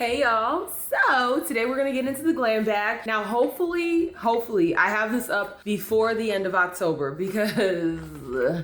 Hey y'all, so today we're gonna get into the glam bag. Now hopefully I have this up before the end of October because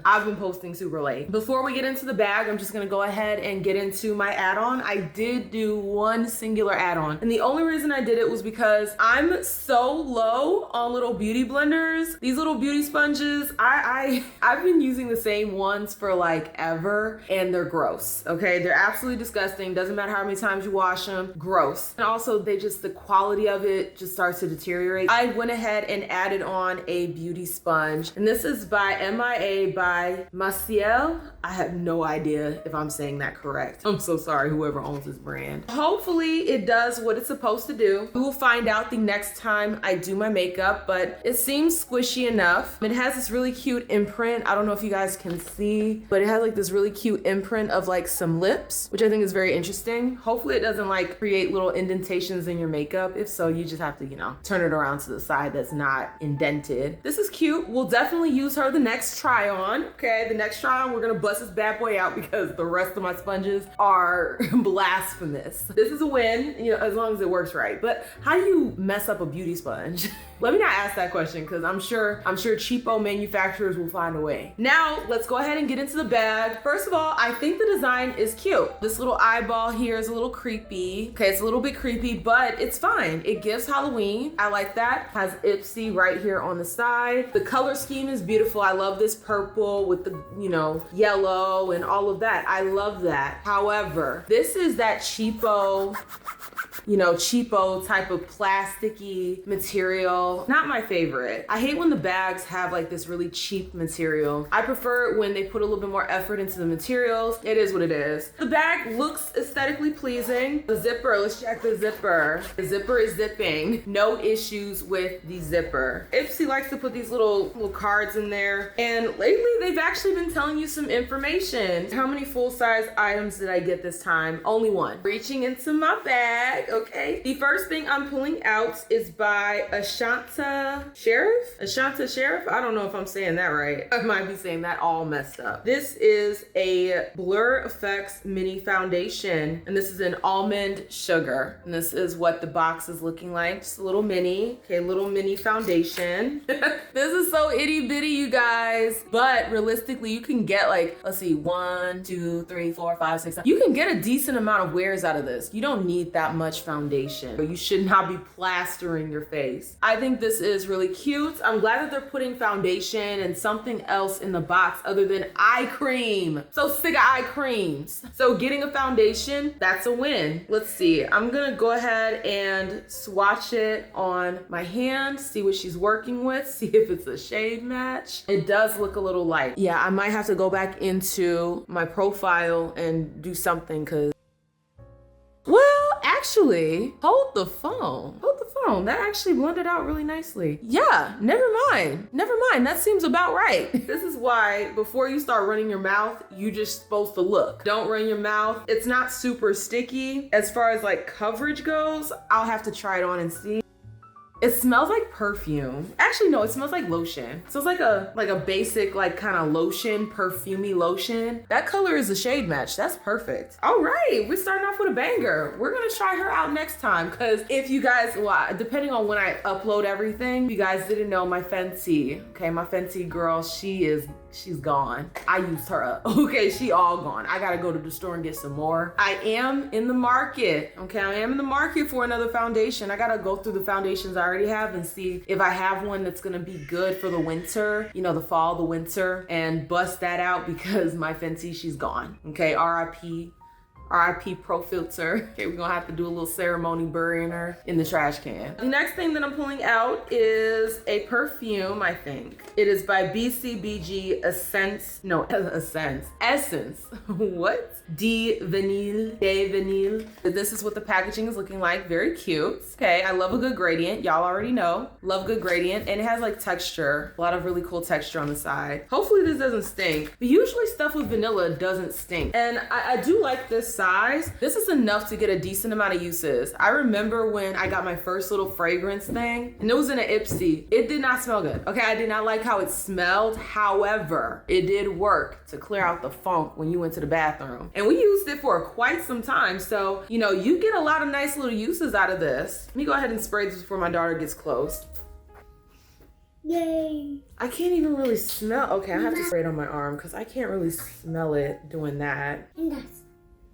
I've been posting super late. Before we get into the bag, I'm just gonna go ahead and get into my add-on. I did do one singular add-on, and the only reason I did it was because I'm so low on little beauty blenders. These little beauty sponges, I've been using the same ones for like ever, and they're gross, okay? They're absolutely disgusting. Doesn't matter how many times you wash them. Gross. And also the quality of it just starts to deteriorate. I went ahead and added on a beauty sponge, and this is by MIA by Maciel. I have no idea if I'm saying that correct. I'm so sorry, whoever owns this brand. Hopefully it does what it's supposed to do. We will find out the next time I do my makeup, but it seems squishy enough. It has this really cute imprint. I don't know if you guys can see, but it has like this really cute imprint of like some lips, which I think is very interesting. Hopefully it doesn't like create little indentations in your makeup. If so, you just have to, turn it around to the side that's not indented. This is cute. We'll definitely use her the next try on. Okay, the next try on, we're gonna bust this bad boy out because the rest of my sponges are blasphemous. This is a win, as long as it works right. But how do you mess up a beauty sponge? Let me not ask that question because I'm sure cheapo manufacturers will find a way. Now, let's go ahead and get into the bag. First of all, I think the design is cute. This little eyeball here is a little creepy. Okay, it's a little bit creepy, but it's fine. It gives Halloween. I like that. Has Ipsy right here on the side. The color scheme is beautiful. I love this purple with the, yellow and all of that. I love that. However, this is that cheapo type of plasticky material. Not my favorite. I hate when the bags have like this really cheap material. I prefer it when they put a little bit more effort into the materials. It is what it is. The bag looks aesthetically pleasing. The zipper, let's check the zipper. The zipper is zipping. No issues with the zipper. Ipsy likes to put these little cards in there. And lately they've actually been telling you some information. How many full-size items did I get this time? Only one. Reaching into my bag. Okay. The first thing I'm pulling out is by Ashanta Sheriff. I don't know if I'm saying that right. I might be saying that all messed up. This is a Blur Effects mini foundation, and this is an almond sugar. And this is what the box is looking like. Just a little mini. Okay, little mini foundation. This is so itty bitty, you guys. But realistically, you can get like, let's see, 1, 2, 3, 4, 5, 6, 7. You can get a decent amount of wears out of this. You don't need that much foundation, but you should not be plastering your face. I think this is really cute. I'm glad that they're putting foundation and something else in the box other than eye cream. So sick of eye creams. So getting a foundation, that's a win. Let's see. I'm gonna go ahead and swatch it on my hand, see what she's working with, see if it's a shade match. It does look a little light. Yeah, I might have to go back into my profile and do something because actually, hold the phone. That actually blended out really nicely. Yeah, never mind. That seems about right. This is why before you start running your mouth, you just supposed to look. Don't run your mouth. It's not super sticky. As far as like coverage goes, I'll have to try it on and see. It smells like perfume. Actually, no, it smells like lotion. So it's like a basic, like kind of lotion, perfumey lotion. That color is a shade match. That's perfect. All right, we're starting off with a banger. We're gonna try her out next time because if you guys, depending on when I upload everything, you guys didn't know my Fenty, okay, my Fenty girl, she's gone. I used her up. Okay, she all gone. I gotta go to the store and get some more. I am in the market, okay? I am in the market for another foundation. I gotta go through the foundations I already have and see if I have one that's gonna be good for the winter, the fall, the winter, and bust that out because my Fenty, she's gone. Okay, RIP Pro Filter. Okay, we're gonna have to do a little ceremony burying her in the trash can. The next thing that I'm pulling out is a perfume, I think. It is by BCBG Essence. What? De Vanille. This is what the packaging is looking like. Very cute. Okay, I love a good gradient. Y'all already know. Love good gradient. And it has like texture. A lot of really cool texture on the side. Hopefully this doesn't stink. But usually stuff with vanilla doesn't stink. And I do like this this size, this is enough to get a decent amount of uses. I remember when I got my first little fragrance thing, and it was in an Ipsy. It did not smell good. Okay, I did not like how it smelled. However, it did work to clear out the funk when you went to the bathroom. And we used it for quite some time. So, you know, you get a lot of nice little uses out of this. Let me go ahead and spray this before my daughter gets close. Yay. I can't even really smell. Okay, I have to spray it on my arm because I can't really smell it doing that. And that's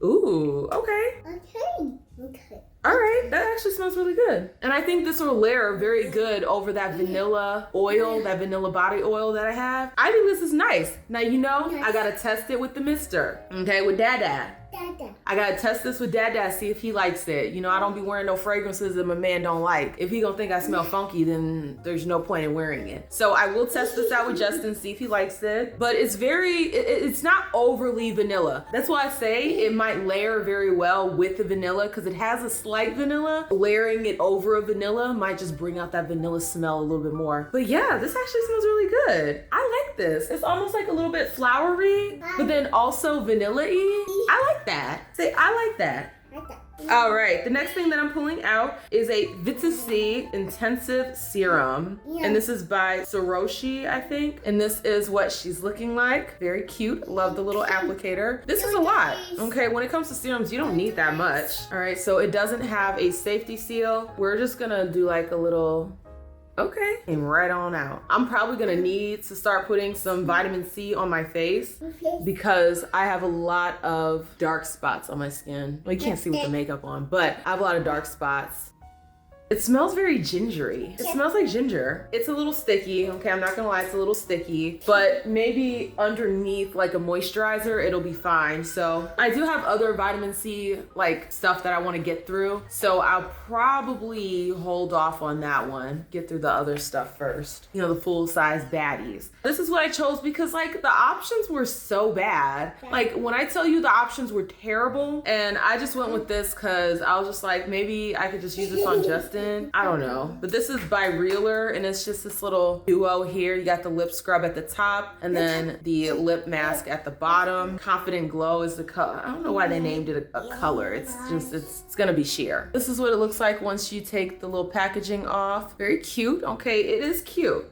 Ooh, okay. okay. All right, that actually smells really good. And I think this will layer very good over that vanilla oil, that vanilla body oil that I have. I think this is nice. Now, you know, I gotta test it with the mister, okay, with Dada. I gotta test this with Dada, see if he likes it. You know, I don't be wearing no fragrances that my man don't like. If he gonna think I smell funky, then there's no point in wearing it. So I will test this out with Justin, see if he likes it. But it's it's not overly vanilla. That's why I say it might layer very well with the vanilla because it has a slight vanilla. Layering it over a vanilla might just bring out that vanilla smell a little bit more. But yeah, this actually smells really good. I like this. It's almost like a little bit flowery, but then also vanilla-y. I like that. Say, I like that. All right, the next thing that I'm pulling out is a Vitamin C Intensive Serum. And this is by Soroshi, I think. And this is what she's looking like. Very cute. Love the little applicator. This is a lot. Okay, when it comes to serums, you don't need that much. All right, so it doesn't have a safety seal. We're just gonna do like a little... Okay, came right on out. I'm probably gonna need to start putting some vitamin C on my face because I have a lot of dark spots on my skin. Well, you can't see with the makeup on, but I have a lot of dark spots. It smells very gingery. It smells like ginger. It's a little sticky, okay? I'm not gonna lie, it's a little sticky, but maybe underneath like a moisturizer, it'll be fine. So I do have other vitamin C like stuff that I wanna get through. So I'll probably hold off on that one, get through the other stuff first. You know, the full size baddies. This is what I chose because like the options were so bad. Like when I tell you the options were terrible, and I just went with this cause I was just like, maybe I could just use this on Justin. I don't know, but this is by Reeler and it's just this little duo here. You got the lip scrub at the top and then the lip mask at the bottom. Confident Glow is the color. I don't know why they named it a color. It's just, it's gonna be sheer. This is what it looks like once you take the little packaging off. Very cute. Okay, it is cute.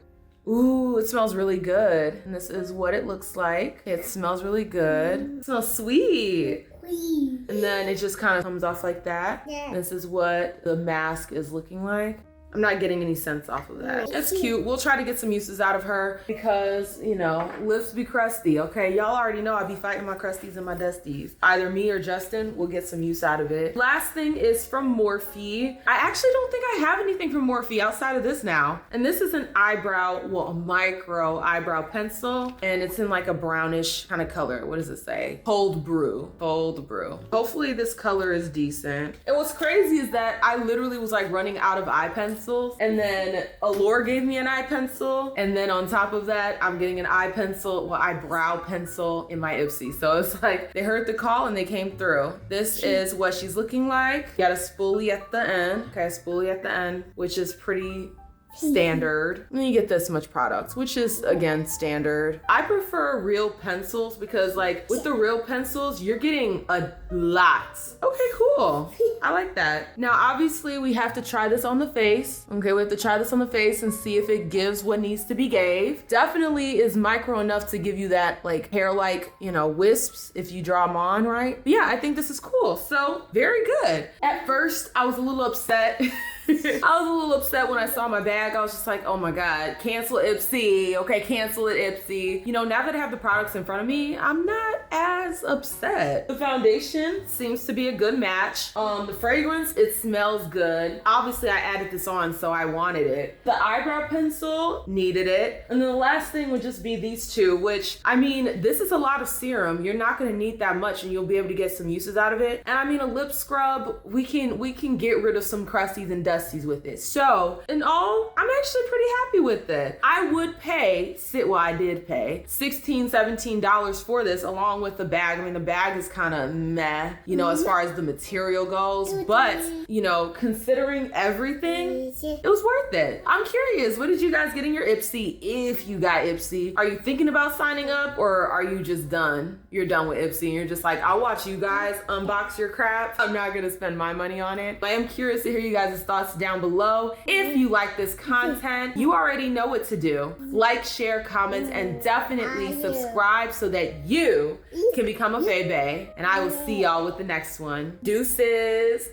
Ooh, it smells really good. And this is what it looks like. It smells really good. It smells sweet. And then it just kind of comes off like that. This is what the mask is looking like. I'm not getting any scents off of that. That's cute. We'll try to get some uses out of her because, you know, lips be crusty, okay? Y'all already know I be fighting my crusties and my dusties. Either me or Justin will get some use out of it. Last thing is from Morphe. I actually don't think I have anything from Morphe outside of this now. And this is an eyebrow, well, a micro eyebrow pencil. And it's in like a brownish kind of color. What does it say? Cold brew. Cold brew. Hopefully this color is decent. And what's crazy is that I literally was like running out of eye pencils. And then Allure gave me an eye pencil. And then on top of that, I'm getting an eye pencil, well, eyebrow pencil in my Ipsy. So it's like they heard the call and they came through. This is what she's looking like. You got a spoolie at the end. Okay, a spoolie at the end, which is pretty standard. And then you get this much product, which is again standard. I prefer real pencils because like with the real pencils, you're getting a lot. Okay, cool. I like that. Now, obviously we have to try this on the face. Okay, we have to try this on the face and see if it gives what needs to be gave. Definitely is micro enough to give you that like hair-like, you know, wisps if you draw them on, right? But yeah, I think this is cool. So very good. At first, I was a little upset. I was a little upset when I saw my bag. I was just like, oh my God, cancel Ipsy. Okay, cancel it, Ipsy. You know, now that I have the products in front of me, I'm not as upset. The foundation seems to be a good match. The fragrance, it smells good. Obviously, I added this on, so I wanted it. The eyebrow pencil, needed it. And then the last thing would just be these two, which, I mean, this is a lot of serum. You're not gonna need that much and you'll be able to get some uses out of it. And I mean, a lip scrub, we can get rid of some crusties and dusties besties with it. So in all, I'm actually pretty happy with it. I would pay, I did pay $16, $17 for this along with the bag. I mean, the bag is kind of meh, you know, as far as the material goes, but you know, considering everything, it was worth it. I'm curious, what did you guys get in your Ipsy if you got Ipsy? Are you thinking about signing up or are you just done? You're done with Ipsy and you're just like, I'll watch you guys unbox your crap. I'm not gonna spend my money on it. I am curious to hear you guys' thoughts down below. If you like this content, you already know what to do. Like, share, comment, and definitely subscribe so that you can become a bae. And I will see y'all with the next one. Deuces.